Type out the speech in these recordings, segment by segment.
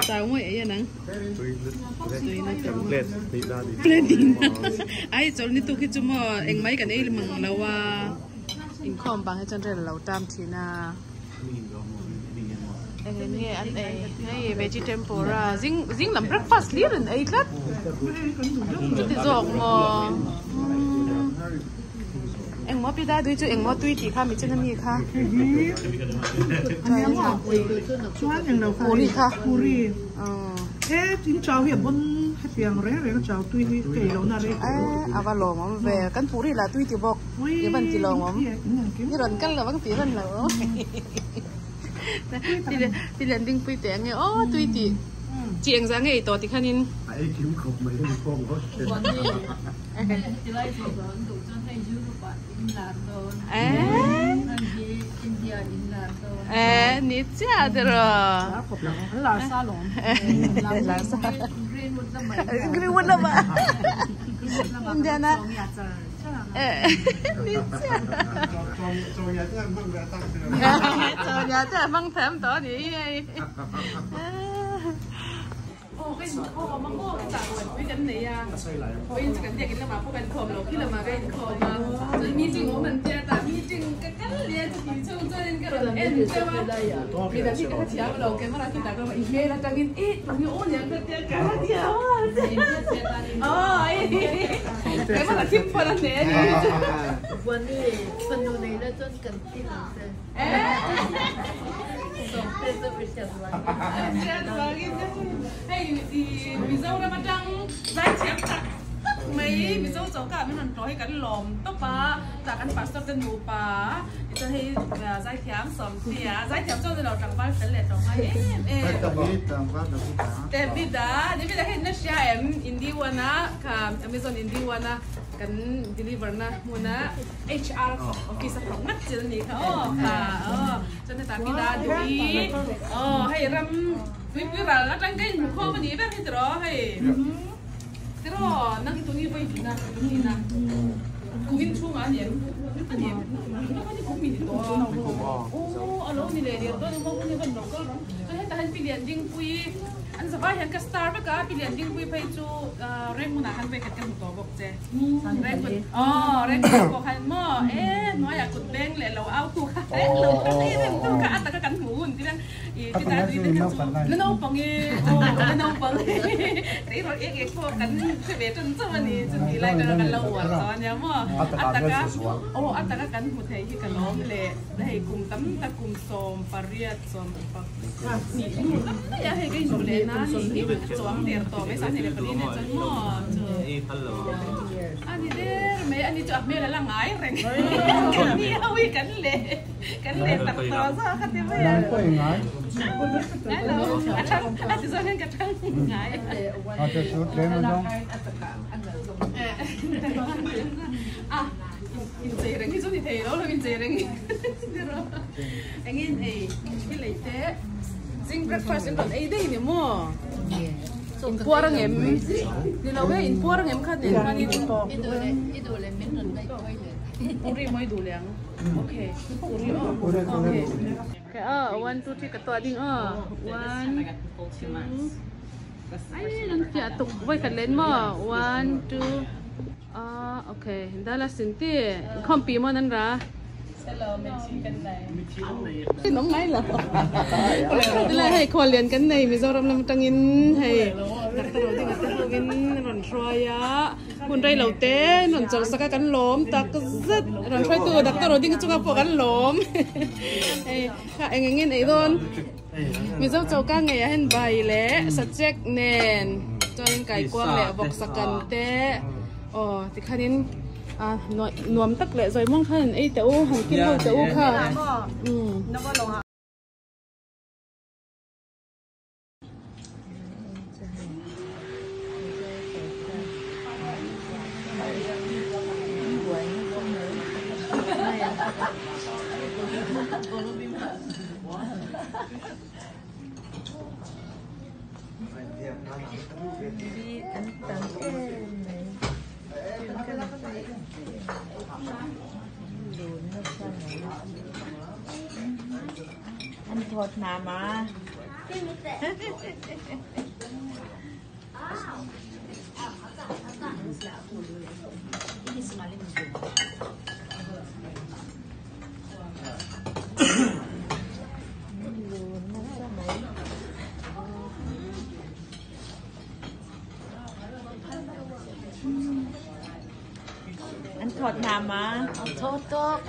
sao mới vậy nè Plating. ai cho nên tôi khi chúng mà anh mấy cái này mừng lâu in com bằng hay chân trời lâu tam thì na anh nghe anh ấy ngay veggie tempura zing làm breakfast liền ấy lắm thì rồi mà anh mua pizza đôi chút anh mua tùy thì khá mình chân mi khá anh em mua choan anh đâu puri khá puri thế chính cháu hiện bốn hết tiền rồi cái cháu tùy cái lâu nào đấy vào lò mà về căn puri là tùy tiểu bọc cái phần tiểu lò mà như lần căn là vẫn phía phần lò thì lần đinh pui tiếng nghe tùy thì chị anh ra nghe to thì khá nín kiếm khổng mấy cái con có nít cha rồi là salon là Greenwood là mà Indiana nít cha cho nhà cha mang thèm to đi cái măng ngô cái tảng cái cái này à, cái cái này cái mà cái khom rồi khi mà cái khom mà rồi meeting của mình chia ta meeting cái liền thì chung cho nên cái rồi em cho mà bây giờ thì cái chia vào đầu cái mà là khi ta cái email là trang in bằng những ôn nhận cái cái chia cái mà là tip phần là nèวันนี้คนดูในแล้วจนกันที่หลังเลยส่งเต้นจะไปเชียงราย hay thì vì dâu ra mà trăng giải chém chặt mấy vì dâu cháu cả mấy lần nói cái lòm tóc bà ta ăn bà sắp tên mù bà cho hay giải chém sầm tía giải chém cho nên là chẳng bao phải lệ trong hayแต่บิดานี่บิดาเห็นนะเชียem Indi Wana ค่ะ Amazon Indi Wana กัน deliver นะมูนะ HR office ของนักเจริญนี่ค่ะค่ะจนในตาบิดาดูอีให้รำวิวราแล้วจังเก่งข้อมันนี้แบบนี้ตรอให้ตรอนั่งตรงนี้ไปดีนะตรงนี้นะกูวินช่วงอันนี้แล้วก็นี่กูมีตัวแล้วนี่เลยเดี๋ยวตัวนึงพวกนี้เป็นเราก็ให้แต่ให้ไปเรียนดิ้งปุยอันสบายเห็นกับสตาร์บัคก็ไปเรียนดิ้งปุยไปจูเร่งมุนาหันไปขัดกันตัวบอกเจเร่งคนเร่งคนบอกหันหม้อน้อยอยากกดแบงเลยเราเอาคู่ค่ะเราก็นี่เร่งคู่ค่ะแต่ก็กันหูที่นั่นที่ตาดีนั่นก็แล้วน้องปังแล้วน้องปังที่เราเอกพวกกันเวทจนวันนี้จนทีไรกันเราหัวตอนเนี้ยหม้ออัตกะอัตกะกันหัวไทยที่กันล้อมเลยให้กลุ่มตั้มตะกลุ่มโซมปารีสโซมปักนี่อย่าให้กันอยู่เลยนะนี่สวมเดียร์ต่อไม่สานเดียร์คนนี้เนี่ยจนหม้ออันนี้เด้อไม่อันนี้จะไม่ละง่ายแรงกันนี่เอาไว้กันเลยตัดต่อซะกันที่ไม่ได้แล้วอาจารย์จะเล่นกับทั้งง่ายอาจจะสุดเลยมั้งน้องอินเจริญที่สุดที่เทแล้วเราอินเจริญanh in cái lấy thế dinh breakfast em còn ấy đây nè mua in qua rằng em đi lâu ấy in qua rằng em khát đến khát đi ít đồ lên miếng lần này coiเลย uri mới đủ liền ok uri ok cái 1 2 3 cái toa đinh 1 2 ai lần kia tục với cái lên mà 1 2 ok đó là xin tiền không bị mà nên ra cái nóng ngay là đây là hay khoa liền cái này mình do làm trăng in hay đặt đầu tiên là cái in ròn xoay á hôm nay lâu té ròn chậu sắc cái lốm ta cứ rất ròn xoay từ đặt đầu tiên cái chung cái cái lốm anh nghe này luôn mình do chậu ca ngày hen bài lẽ subject nền cho nên cái quang lẽ bọc sắc cần té thì khá nên nuông tắc lệ rồi mong khăn ấy tiểu hàng kim hậu tiểu khá Anh thọt nà mà. Anh thọt nà mà. Thọt tốt.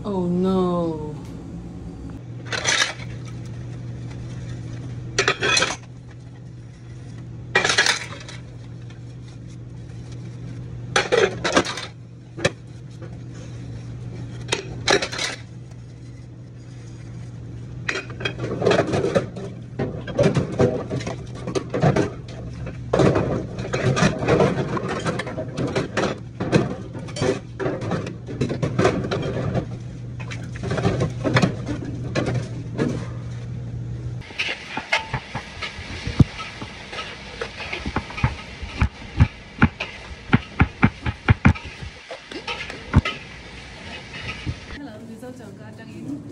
Oh no.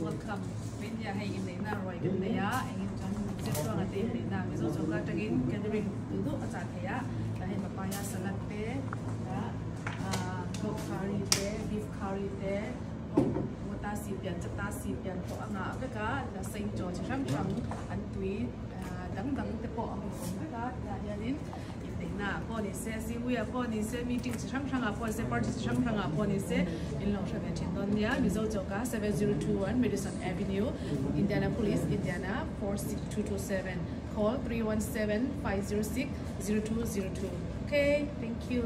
Welcome. India hay in the na rồi in the ya and trong xếp xuống ở đây na ví dụ chúng ta trong cái gathering từ lúc ở tại thế á là hay papaya salad pe đã pork curry pe beef curry pe một ta xì biển chất ta xì biển của anh ạ cái cá là sinh cho chỉ răm răm ăn túi đắng đắng cái bộ mình cũng cái cá là gia đình na po ni se si we po ni se meeting chi sang sang po se party chi sang sang po ni se in long sha ben chin don ya mi zo jo ka 7021 Madison Avenue Indianapolis Indiana 46227 call 317-506-0202 okay thank you